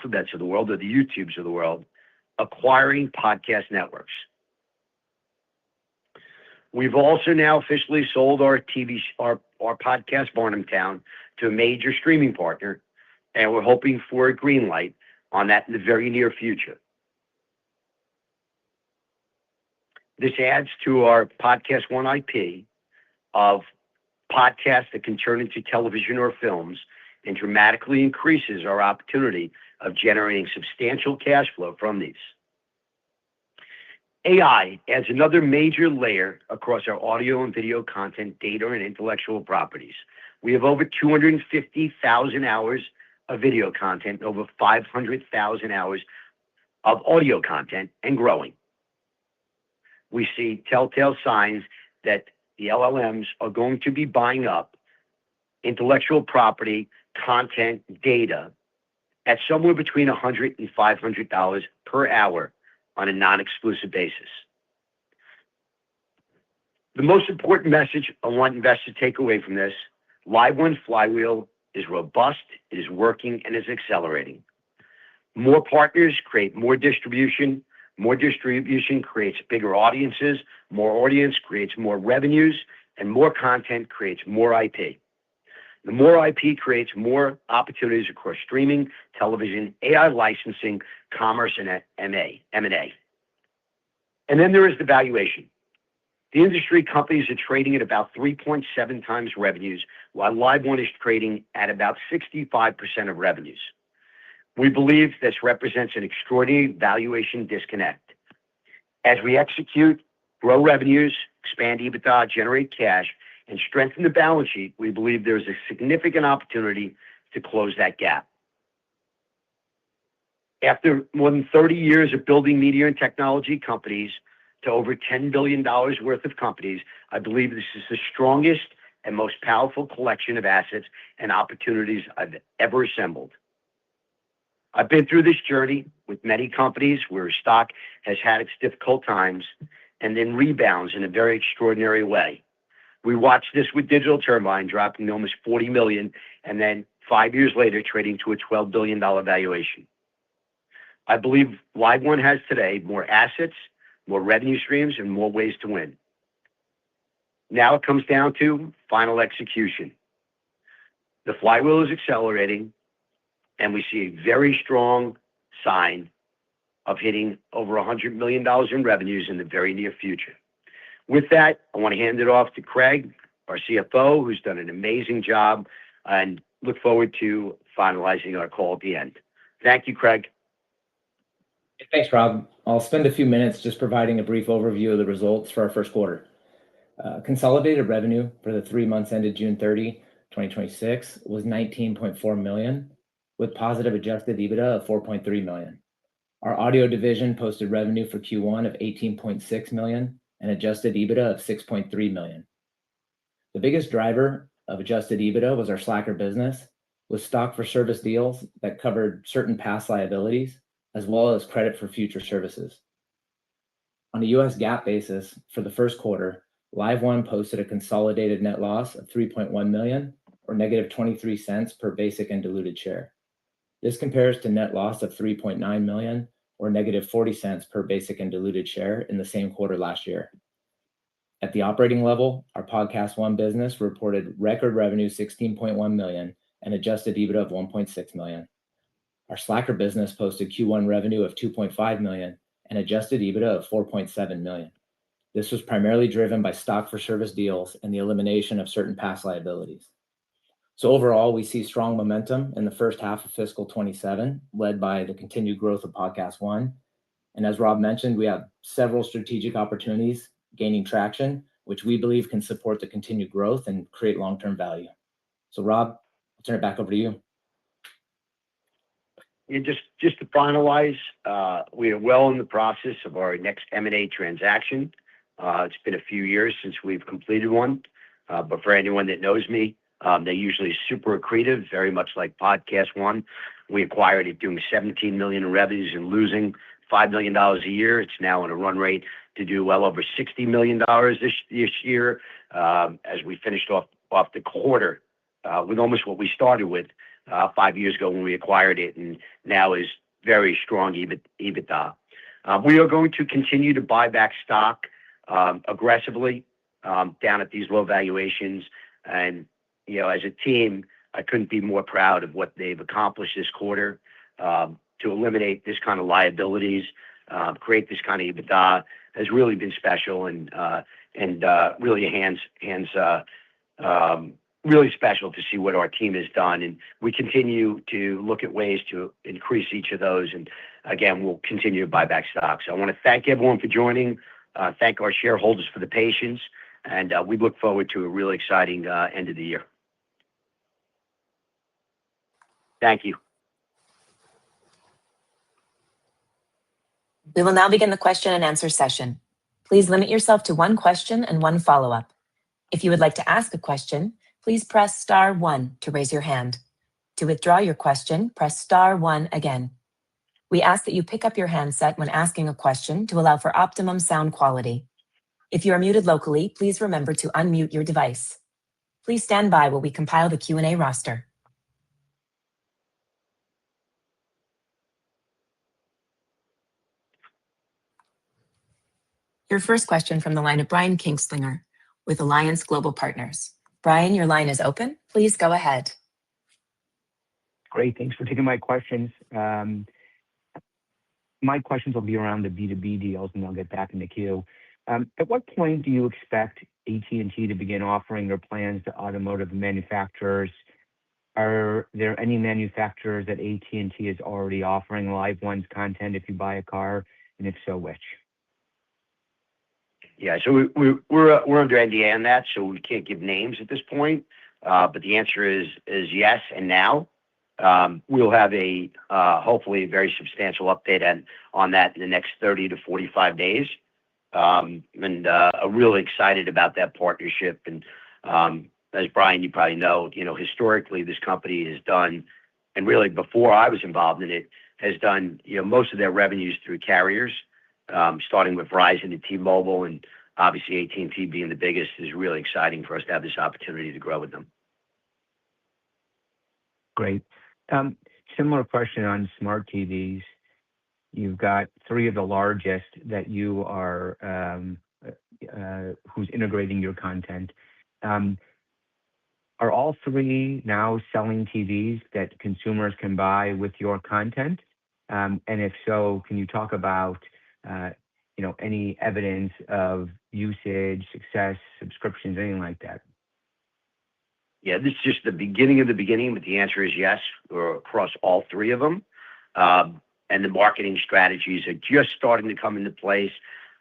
Alphabets of the world or the YouTubes of the world acquiring podcast networks. We've also now officially sold our podcast Varnamtown to a major streaming partner, and we're hoping for a green light on that in the very near future. This adds to our Podcast One IP of podcasts that can turn into television or films and dramatically increases our opportunity of generating substantial cash flow from these. AI adds another major layer across our audio and video content, data, and intellectual properties. We have over 250,000 hours of video content, over 500,000 hours of audio content, and growing. We see telltale signs that the LLMs are going to be buying up intellectual property, content, data at somewhere between $100 and $500 per hour on a non-exclusive basis. The most important message I want investors to take away from this, LiveOne Flywheel is robust, it is working, and is accelerating. More partners create more distribution. More distribution creates bigger audiences. More audience creates more revenues, and more content creates more IP. The more IP creates more opportunities across streaming, television, AI licensing, commerce, and M&A. And then there is the valuation. The industry companies are trading at about 3.7 times revenues, while LiveOne is trading at about 65% of revenues. We believe this represents an extraordinary valuation disconnect. As we execute, grow revenues, expand EBITDA, generate cash, and strengthen the balance sheet, we believe there is a significant opportunity to close that gap. After more than 30 years of building media and technology companies to over $10 billion worth of companies, I believe this is the strongest and most powerful collection of assets and opportunities I've ever assembled. I've been through this journey with many companies where stock has had its difficult times and then rebounds in a very extraordinary way. We watched this with Digital Turbine dropping to almost $40 million and then 5 years later trading to a $12 billion valuation. I believe LiveOne has today more assets, more revenue streams, and more ways to win. Now it comes down to final execution. The flywheel is accelerating, and we see a very strong sign of hitting over $100 million in revenues in the very near future. With that, I want to hand it off to Craig, our CFO, who's done an amazing job, and look forward to finalizing our call at the end. Thank you, Craig. Thanks, Rob. I'll spend a few minutes just providing a brief overview of the results for our first quarter. Consolidated revenue for the 3 months ended June 30, 2026 was $19.4 million, with positive adjusted EBITDA of $4.3 million. Our audio division posted revenue for Q1 of $18.6 million and adjusted EBITDA of $6.3 million. The biggest driver of adjusted EBITDA was our Slacker business, with stock for service deals that covered certain past liabilities, as well as credit for future services. On a US GAAP basis, for the first quarter, LiveOne posted a consolidated net loss of $3.1 million, or negative 23 cents per basic and diluted share. This compares to net loss of $3.9 million, or negative 40 cents per basic and diluted share in the same quarter last year. At the operating level, our Podcast One business reported record revenue $16.1 million and adjusted EBITDA of $1.6 million. Our Slacker business posted Q1 revenue of $2.5 million and adjusted EBITDA of $4.7 million. This was primarily driven by stock for service deals and the elimination of certain past liabilities. So overall, we see strong momentum in the first half of fiscal 27, led by the continued growth of Podcast One. And as Rob mentioned, we have several strategic opportunities gaining traction, which we believe can support the continued growth and create long-term value. So Rob, I'll turn it back over to you. Yeah, just to finalize, we are well in the process of our next M&A transaction. It's been a few years since we've completed one, but for anyone that knows me, they're usually super accretive, very much like Podcast One. We acquired it doing $17 million in revenues and losing $5 million a year. It's now on a run rate to do well over $60 million this year, as we finished off the quarter with almost what we started with 5 years ago when we acquired it, and now is very strong EBITDA. We are going to continue to buy back stock aggressively down at these low valuations. And, as a team, I couldn't be more proud of what they've accomplished this quarter to eliminate this kind of liabilities, create this kind of EBITDA has really been special and really really special to see what our team has done. And we continue to look at ways to increase each of those. And again, we'll continue to buy back stocks. I want to thank everyone for joining, thank our shareholders for the patience, and we look forward to a really exciting end of the year. Thank you. We will now begin the question and answer session. Please limit yourself to one question and one follow-up. If you would like to ask a question, please press star 1 to raise your hand. To withdraw your question, press star 1 again. We ask that you pick up your handset when asking a question to allow for optimum sound quality. If you are muted locally, please remember to unmute your device. Please stand by while we compile the Q&A roster. Your first question from the line of Brian Kinstlinger with Alliance Global Partners. Brian, your line is open. Please go ahead. Great. Thanks for taking my questions. My questions will be around the B2B deals, and I'll get back in the queue. At what point do you expect AT&T to begin offering their plans to automotive manufacturers? Are there any manufacturers that AT&T is already offering LiveOne's content if you buy a car, and if so, which? Yeah, so we're under NDA on that, so we can't give names at this point. But the answer is yes, and now we'll have a hopefully a very substantial update on that in the next 30 to 45 days. I'm really excited about that partnership. And as Brian, you probably know, historically this company has done, and really before I was involved in it, has done most of their revenues through carriers. Starting with Verizon and T-Mobile, and obviously AT&T being the biggest, is really exciting for us to have this opportunity to grow with them. Great. Similar question on smart TVs. You've got 3 of the largest that you are, who's integrating your content. Are all 3 now selling TVs that consumers can buy with your content? And if so, can you talk about any evidence of usage, success, subscriptions, anything like that? Yeah, this is just the beginning of the beginning, but the answer is yes. We're across all 3 of them. And the marketing strategies are just starting to come into place,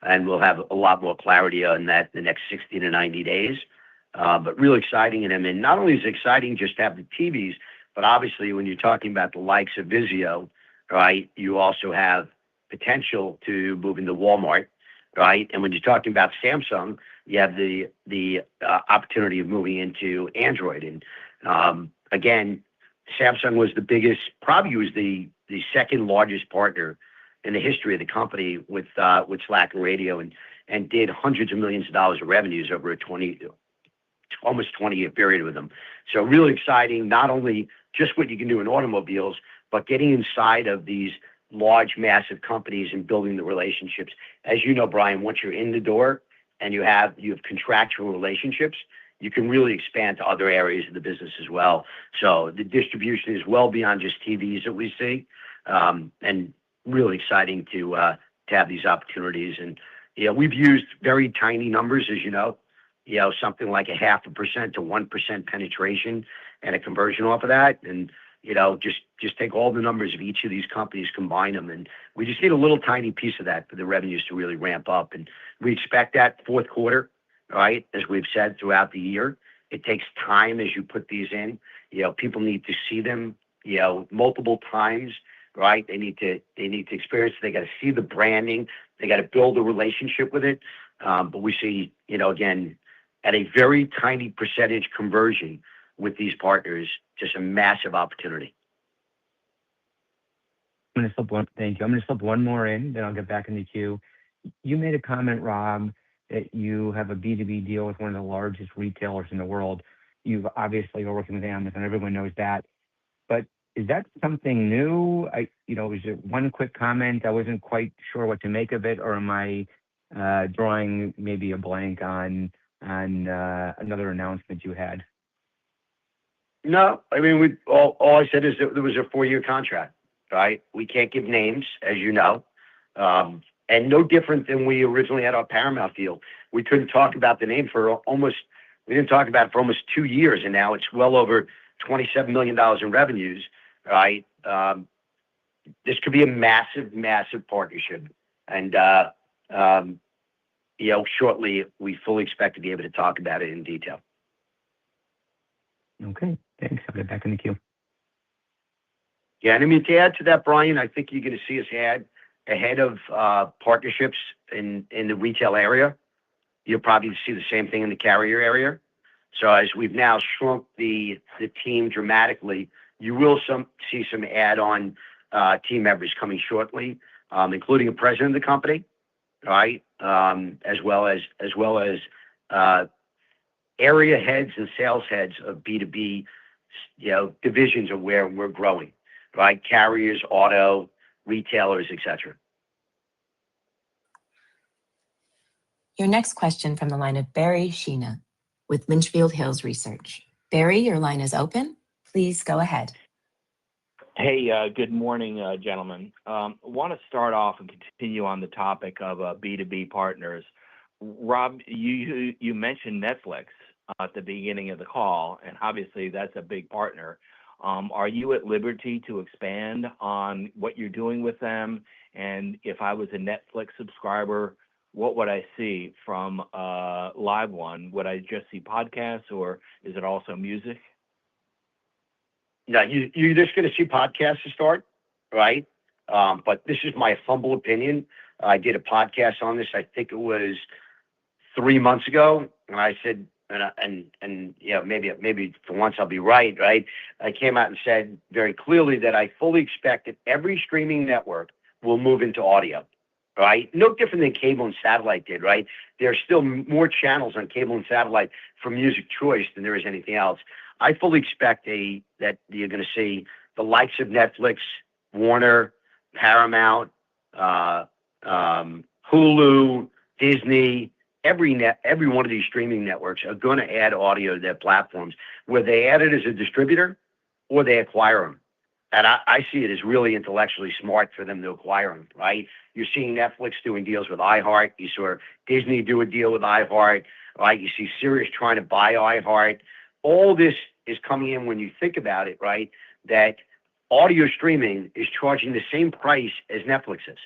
and we'll have a lot more clarity on that in the next 60 to 90 days. But really exciting. And I mean, not only is it exciting just to have the TVs, but obviously when you're talking about the likes of Vizio, right, you also have potential to move into Walmart, right? And when you're talking about Samsung, you have the opportunity of moving into Android. And again, Samsung was the biggest, probably was the second largest partner in the history of the company with Slack and Radio, and did hundreds of millions of dollars of revenues over a almost 20-year period with them. So really exciting, not only just what you can do in automobiles, but getting inside of these large, massive companies and building the relationships. As you know, Brian, once you're in the door and you have contractual relationships, you can really expand to other areas of the business as well. So the distribution is well beyond just TVs that we see, and really exciting to have these opportunities. And we've used very tiny numbers, as you know, something like 0.5% to 1% penetration and a conversion off of that. And just take all the numbers of each of these companies, combine them, and we just need a little tiny piece of that for the revenues to really ramp up. And we expect that fourth quarter, right? As we've said throughout the year, it takes time as you put these in. People need to see them, multiple times, right? They need to experience. They got to see the branding. They got to build a relationship with it. But we see, again, at a very tiny percentage conversion with these partners, just a massive opportunity. Thank you. I'm going to slip one more in, then I'll get back in the queue. You made a comment, Rob, that you have a B2B deal with one of the largest retailers in the world. You've obviously are working with Amazon. Everyone knows that. but is that something new? Is it one quick comment? I wasn't quite sure what to make of it, or am I drawing maybe a blank on another announcement you had? No, I mean, all I said is that there was a 4-year contract, right? We can't give names, as you know. And no different than we originally had our Paramount deal. We couldn't talk about the name we didn't talk about it for almost 2 years, and now it's well over $27 million in revenues, right? This could be a massive, massive partnership. And, shortly, we fully expect to be able to talk about it in detail. Okay, thanks. I'll get back in the queue. Yeah, and I mean, to add to that, Brian, I think you're going to see us add ahead of partnerships in the retail area. You'll probably see the same thing in the carrier area. So as we've now shrunk the team dramatically, you will see some add-on team members coming shortly, including a president of the company, right? As well as area heads and sales heads of B2B, divisions of where we're growing, right? Carriers, auto, retailers, etc. Your next question from the line of Barry Sheena with Litchfield Hills Research. Barry, your line is open. Please go ahead. Hey, good morning, gentlemen. Want to start off and continue on the topic of B2B partners. Rob, you mentioned Netflix at the beginning of the call, and obviously that's a big partner. Are you at liberty to expand on what you're doing with them? And if I was a Netflix subscriber, what would I see from LiveOne? Would I just see podcasts, or is it also music? No, you're just going to see podcasts to start, right? But this is my humble opinion. I did a podcast on this. I think it was 3 months ago, and I said, maybe for once I'll be right? I came out and said very clearly that I fully expect that every streaming network will move into audio, right? No different than cable and satellite did, right? There are still more channels on cable and satellite for music choice than there is anything else. I fully expect that you're going to see the likes of Netflix, Warner, Paramount, Hulu, Disney. Every one of these streaming networks are going to add audio to their platforms, where they add it as a distributor or they acquire them. And I see it as really intellectually smart for them to acquire them, right? You're seeing Netflix doing deals with iHeart. You saw Disney do a deal with iHeart, right? You see Sirius trying to buy iHeart. All this is coming in when you think about it, right? That audio streaming is charging the same price as Netflix is,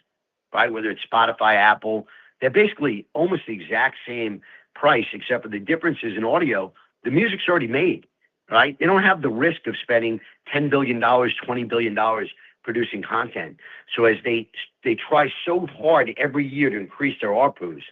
right? Whether it's Spotify, Apple, they're basically almost the exact same price, except for the differences in audio. The music's already made, right? They don't have the risk of spending $10 billion, $20 billion producing content. So as they try so hard every year to increase their ARPUs,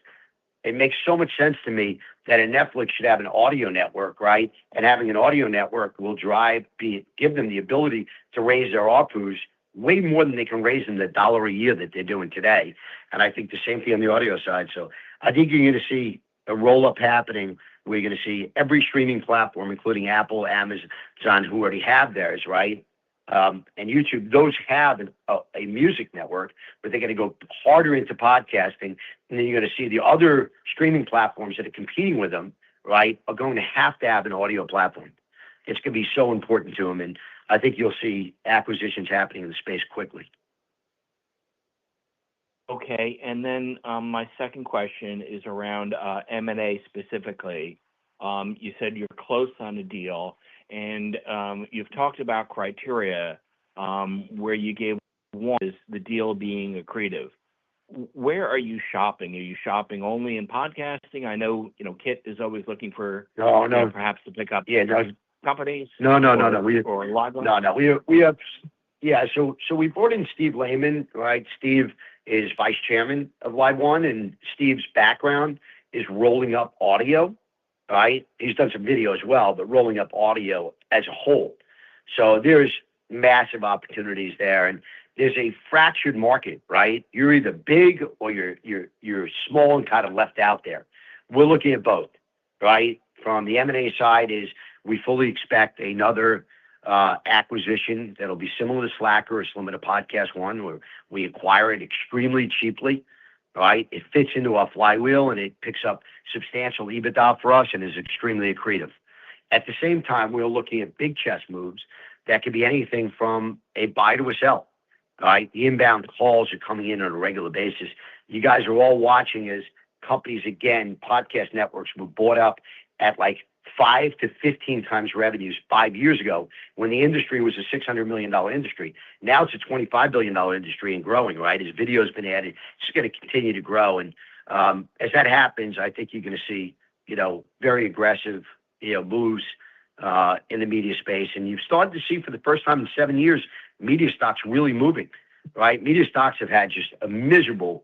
it makes so much sense to me that a Netflix should have an audio network, right? And having an audio network will give them the ability to raise their ARPUs way more than they can raise in the $1 a year that they're doing today. And I think the same thing on the audio side. So I think you're going to see a roll-up happening where you're going to see every streaming platform, including Apple, Amazon, who already have theirs, right? And YouTube, those have a music network, but they're going to go harder into podcasting. And then you're going to see the other streaming platforms that are competing with them, right, are going to have an audio platform. It's going to be so important to them. And I think you'll see acquisitions happening in the space quickly. Okay, and then my second question is around M&A specifically. You said you're close on a deal, and you've talked about criteria where you gave one is the deal being accretive. Where are you shopping? Are you shopping only in podcasting? I know, Kit is always looking for perhaps to pick up companies. No. Or LiveOne. No. We have, So we brought in Steve Lehman, right? Steve is vice chairman of LiveOne, and Steve's background is rolling up audio, right? He's done some video as well, but rolling up audio as a whole. So there's massive opportunities there, and there's a fractured market, right? You're either big or you're small and kind of left out there. We're looking at both, right? From the M&A side is we fully expect another acquisition that'll be similar to Slacker or similar to Podcast One, where we acquire it extremely cheaply, right? It fits into our flywheel and it picks up substantial EBITDA for us and is extremely accretive. At the same time, we're looking at big chess moves that could be anything from a buy to a sell, right? The inbound calls are coming in on a regular basis. You guys are all watching as companies, again, podcast networks were bought up at like 5 to 15 times revenues 5 years ago when the industry was a $600 million industry. Now it's a $25 billion industry and growing, right? As video has been added, it's going to continue to grow. And as that happens, I think you're going to see, very aggressive, moves in the media space. And you've started to see for the first time in 7 years, media stocks really moving, right? Media stocks have had just a miserable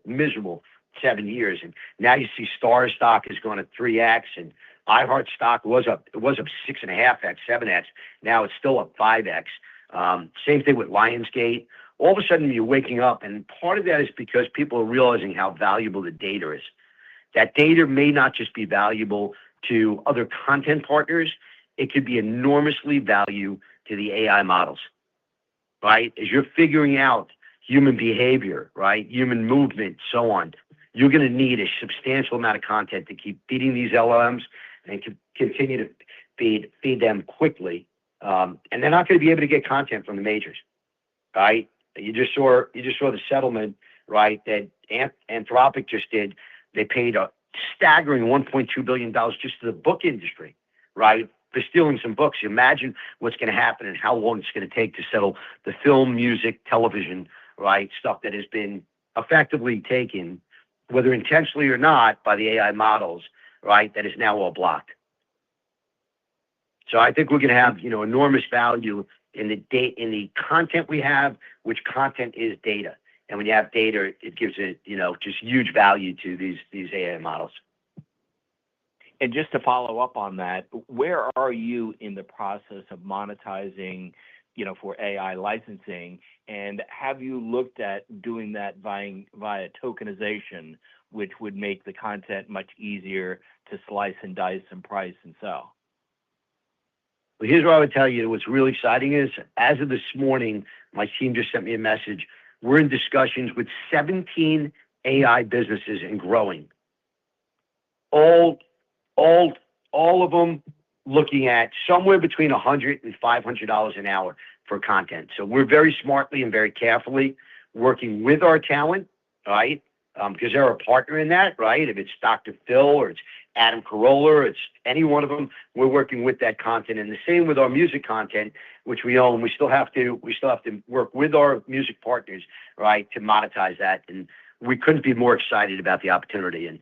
7 years. And now you see Star stock has gone at 3X and iHeart stock was up 6.5X, 7X. Now it's still up 5X. Same thing with Lionsgate. All of a sudden you're waking up, and part of that is because people are realizing how valuable the data is. That data may not just be valuable to other content partners, it could be enormously valuable to the AI models, right? As you're figuring out human behavior, right? Human movement, so on, you're going to need a substantial amount of content to keep feeding these LLMs and continue to feed them quickly. And they're not going to be able to get content from the majors, right? You just saw the settlement, right, that Anthropic just did. They paid a staggering $1.2 billion just to the book industry, right, for stealing some books. You imagine what's going to happen and how long it's going to take to settle the film, music, television, right, stuff that has been effectively taken, whether intentionally or not, by the AI models, right, that is now all blocked. So I think we're going to have, enormous value in the content we have, which content is data. And when you have data, it gives it, just huge value to these AI models. And just to follow up on that, where are you in the process of monetizing, for AI licensing? And have you looked at doing that via tokenization, which would make the content much easier to slice and dice and price and sell? Well, here's what I would tell you. What's really exciting is, as of this morning, my team just sent me a message. We're in discussions with 17 AI businesses and growing. All of them looking at somewhere between $100 and $500 an hour for content. So we're very smartly and very carefully working with our talent, right? Because they're a partner in that, right? If it's Dr. Phil or it's Adam Carolla or it's any one of them, we're working with that content. And the same with our music content, which we own. We still have to work with our music partners, right, to monetize that. And we couldn't be more excited about the opportunity. And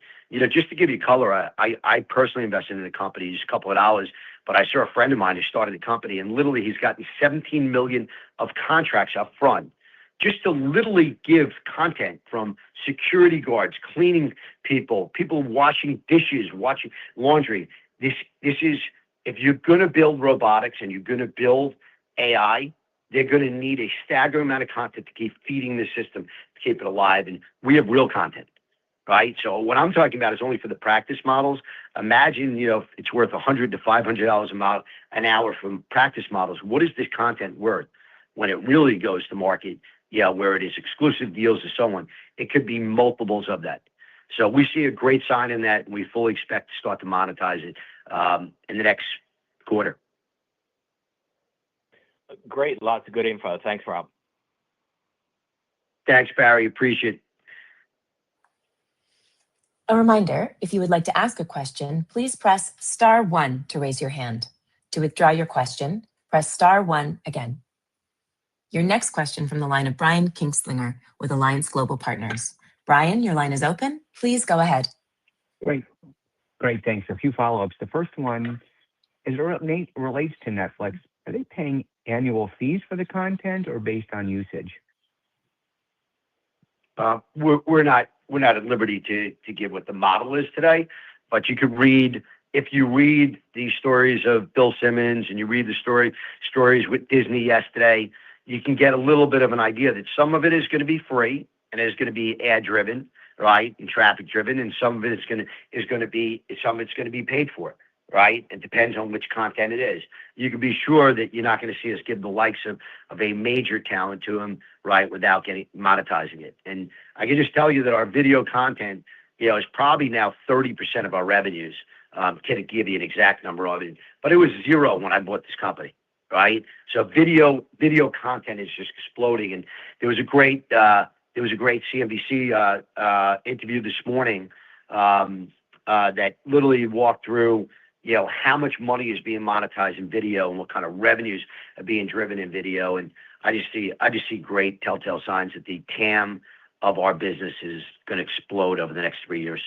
just to give you color, I personally invested in the company, just a couple of dollars, but I saw a friend of mine who started the company, and literally he's gotten 17 million of contracts up front just to literally give content from security guards, cleaning people washing dishes, washing laundry. This is, if you're going to build robotics and you're going to build AI, they're going to need a staggering amount of content to keep feeding the system, to keep it alive. And we have real content, right? So what I'm talking about is only for the practice models. Imagine, if it's worth $100 to $500 an hour from practice models. What is this content worth when it really goes to market? Where it is exclusive deals to someone, it could be multiples of that. So we see a great sign in that, and we fully expect to start to monetize it in the next quarter. Great. Lots of good info. Thanks, Rob. Thanks, Barry. Appreciate it. A reminder, if you would like to ask a question, please press *1 to raise your hand. To withdraw your question, press *1 again. Your next question from the line of Brian Kingslinger with Alliance Global Partners. Brian, your line is open. Please go ahead. Great, thanks. A few follow-ups. The first one, as it relates to Netflix, are they paying annual fees for the content or based on usage? We're not at liberty to give what the model is today, but you could read, if you read these stories of Bill Simmons and you read the stories with Disney yesterday, you can get a little bit of an idea that some of it is going to be free and is going to be ad driven, right, and traffic driven, and some of it is going to be paid for. right? It depends on which content it is. You can be sure that you're not going to see us give the likes of a major talent to him, right, without monetizing it. And I can just tell you that our video content, is probably now 30% of our revenues. Can't give you an exact number of it, but it was 0 when I bought this company, right? So video content is just exploding. And there was a great CNBC interview this morning that literally walked through how much money is being monetized in video and what kind of revenues are being driven in video. And I just see great telltale signs that the TAM of our business is going to explode over the next 3 years.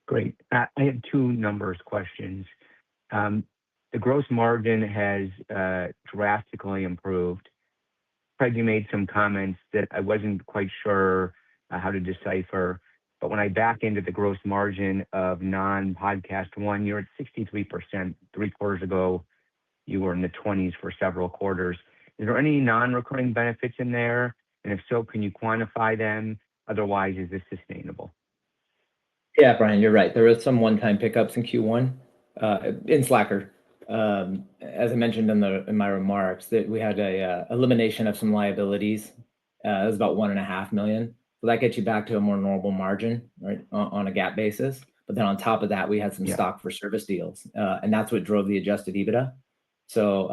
Great. I have 2 numbers questions. The gross margin has drastically improved. Craig, you made some comments that I wasn't quite sure how to decipher, but when I back into the gross margin of non-podcast one, you're at 63%. 3 quarters ago, you were in the 20s for several quarters. Is there any non-recurring benefits in there? And if so, can you quantify them? Otherwise, is this sustainable? Yeah, Brian, you're right. There was some one-time pickups in Q1 in Slacker. As I mentioned in my remarks, that we had a elimination of some liabilities. It was about $1.5 million. So that gets you back to a more normal margin, right, on a GAAP basis. But then on top of that, we had some stock for service deals, and that's what drove the adjusted EBITDA. So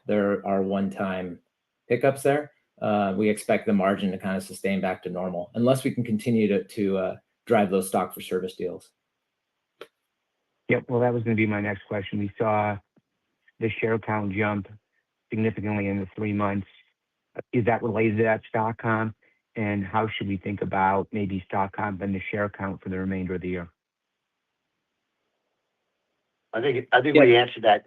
there are one-time pickups there. We expect the margin to kind of sustain back to normal unless we can continue to drive those stock for service deals. Yep. Well, that was going to be my next question. We saw the share count jump significantly in the 3 months. Is that related to that stock comp? And how should we think about maybe stock comp and the share count for the remainder of the year? I think we answered that.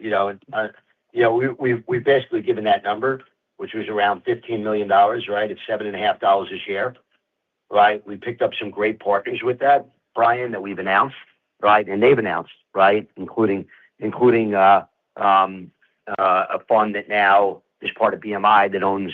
We've basically given that number, which was around $15 million, right? It's $7.50 a share, right? We picked up some great partners with that, Brian, that we've announced, right? And they've announced, right? Including a fund that now is part of BMI that owns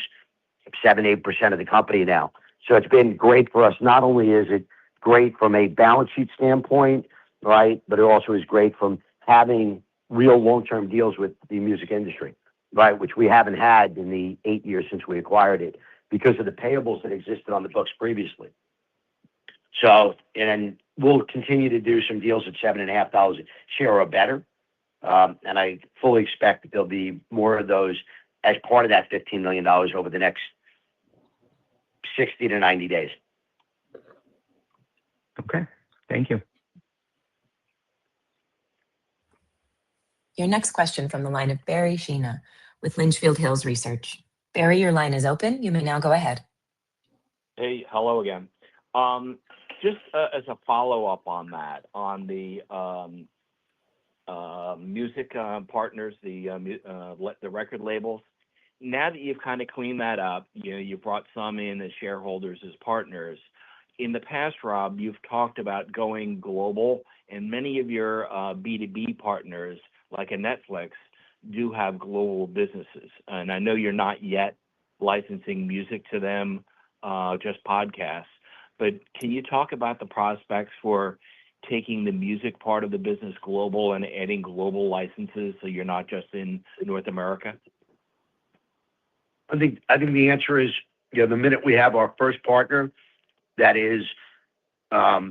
7-8% of the company now. So it's been great for us. Not only is it great from a balance sheet standpoint, right, but it also is great from having real long-term deals with the music industry, right, which we haven't had in the 8 years since we acquired it because of the payables that existed on the books previously. So, and we'll continue to do some deals at $7.50 a share or better. And I fully expect that there'll be more of those as part of that $15 million over the next 60 to 90 days. Okay. Thank you. Your next question from the line of Barry Sheena with Litchfield Hills Research. Barry, your line is open. You may now go ahead. Hey, hello again. Just as a follow-up on that, on the music partners, the record labels. Now that you've kind of cleaned that up, you brought some in as shareholders as partners. In the past, Rob, you've talked about going global, and many of your B2B partners, like a Netflix, do have global businesses. And I know you're not yet licensing music to them, just podcasts. But can you talk about the prospects for taking the music part of the business global and adding global licenses so you're not just in North America? I think the answer is, the minute we have our first partner that is a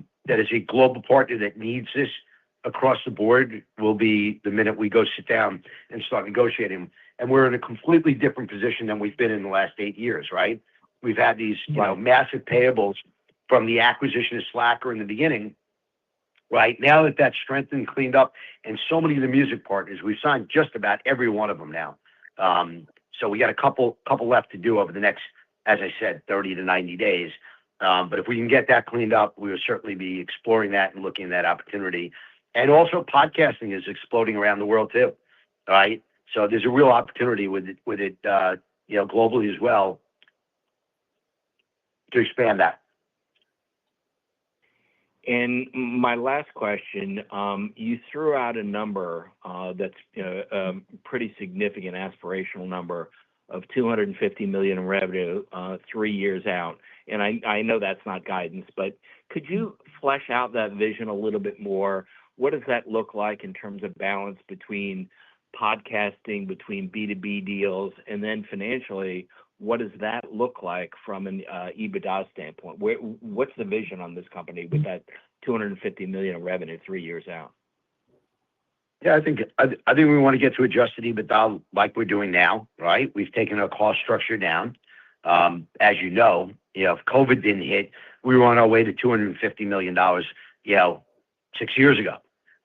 global partner that needs this across the board will be the minute we go sit down and start negotiating. And we're in a completely different position than we've been in the last 8 years, right? We've had these massive payables from the acquisition of Slacker in the beginning, right? Now that that's strengthened, cleaned up, and so many of the music partners, we've signed just about every one of them now. So we got a couple left to do over the next, as I said, 30 to 90 days. But if we can get that cleaned up, we will certainly be exploring that and looking at that opportunity. And also podcasting is exploding around the world too, right? So there's a real opportunity with it globally as well to expand that. And my last question, you threw out a number that's a pretty significant aspirational number of $250 million in revenue 3 years out. And I know that's not guidance, but could you flesh out that vision a little bit more? what does that look like in terms of balance between podcasting, between B2B deals, and then financially, what does that look like from an EBITDA standpoint? What's the vision on this company with that $250 million of revenue 3 years out? Yeah, I think we want to get to adjusted EBITDA like we're doing now, right? We've taken our cost structure down. As you know, if COVID didn't hit, we were on our way to $250 million, 6 years ago,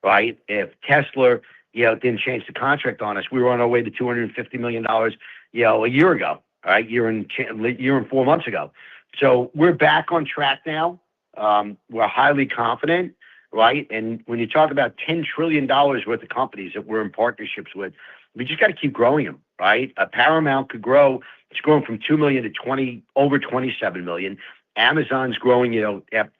right? If Tesla, didn't change the contract on us, we were on our way to $250 million, a year ago, right? Year and 4 months ago. So we're back on track now. We're highly confident, right? And when you talk about $10 trillion worth of companies that we're in partnerships with, we just got to keep growing them, right? Paramount could grow. It's growing from 2 million to over 27 million. Amazon's growing,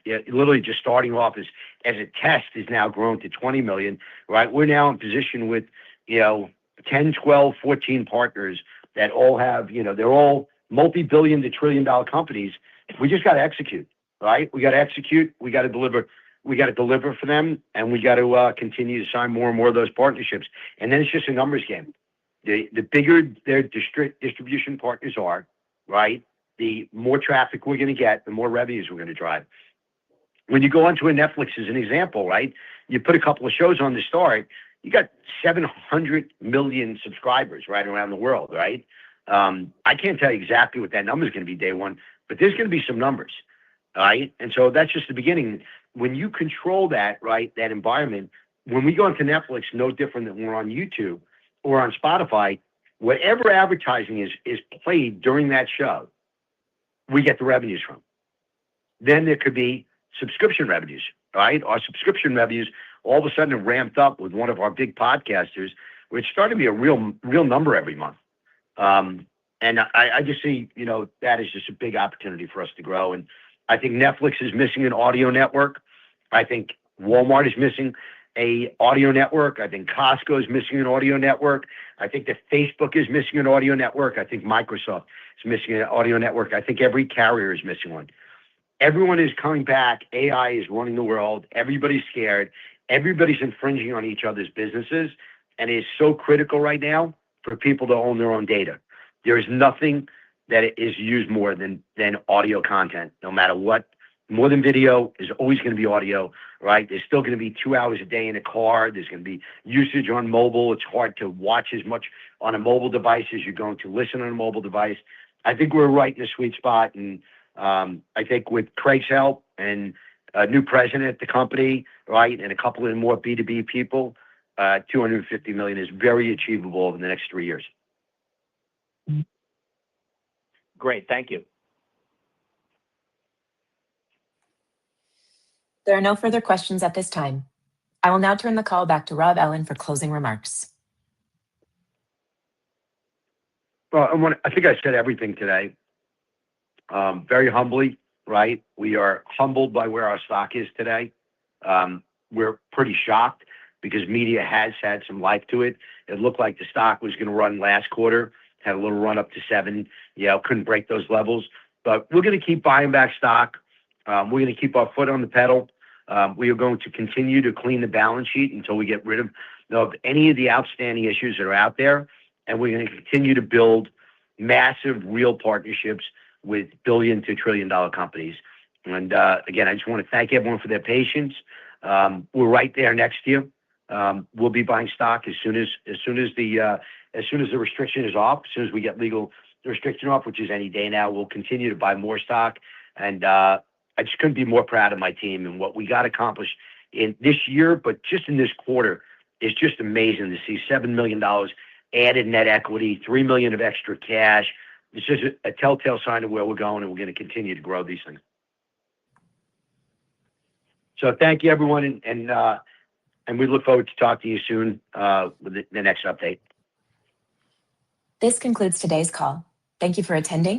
literally just starting off as a test is now grown to 20 million, right? We're now in position with, 10, 12, 14 partners that all have, they're all multi-billion to trillion-dollar companies. We just got to execute, right? We got to execute. We got to deliver. We got to deliver for them, and we got to continue to sign more and more of those partnerships. And then it's just a numbers game. The bigger their distribution partners are, right, the more traffic we're going to get, the more revenues we're going to drive. When you go onto a Netflix as an example, right, you put a couple of shows on to start, you got 700 million subscribers right around the world, right? I can't tell you exactly what that number is going to be day one, but there's going to be some numbers, right? And so that's just the beginning. When you control that, right, that environment, when we go into Netflix, no different than we're on YouTube or on Spotify, whatever advertising is played during that show, we get the revenues from. Then there could be subscription revenues, right? Our subscription revenues all of a sudden have ramped up with one of our big podcasters, which started to be a real number every month. And I just see, that is just a big opportunity for us to grow. And I think Netflix is missing an audio network. I think Walmart is missing a audio network. I think Costco is missing an audio network. I think that Facebook is missing an audio network. I think Microsoft is missing an audio network. I think every carrier is missing one. Everyone is coming back. AI is running the world. Everybody's scared. Everybody's infringing on each other's businesses. And it is so critical right now for people to own their own data. There is nothing that is used more than audio content, no matter what. More than video is always going to be audio, right? There's still going to be 2 hours a day in a car. There's going to be usage on mobile. It's hard to watch as much on a mobile device as you're going to listen on a mobile device. I think we're right in the sweet spot. And I think with Craig's help and a new president at the company, right, and a couple of more B2B people, 250 million is very achievable over the next 3 years. Great. Thank you. There are no further questions at this time. I will now turn the call back to Rob Ellin for closing remarks. Well, I think I said everything today. Very humbly, right? We are humbled by where our stock is today. We're pretty shocked because media has had some life to it. It looked like the stock was going to run last quarter, had a little run up to 7, couldn't break those levels. But we're going to keep buying back stock. We're going to keep our foot on the pedal. We are going to continue to clean the balance sheet until we get rid of any of the outstanding issues that are out there. And we're going to continue to build massive real partnerships with billion to trillion dollar companies. And again, I just want to thank everyone for their patience. We're right there next to you. We'll be buying stock as soon as the restriction is off, as soon as we get legal restriction off, which is any day now. We'll continue to buy more stock. And I just couldn't be more proud of my team and what we got accomplished in this year, but just in this quarter. It's just amazing to see $7 million added net equity, $3 million of extra cash. It's just a telltale sign of where we're going, and we're going to continue to grow these things. So thank you, everyone, and we look forward to talking to you soon with the next update. This concludes today's call. Thank you for attending.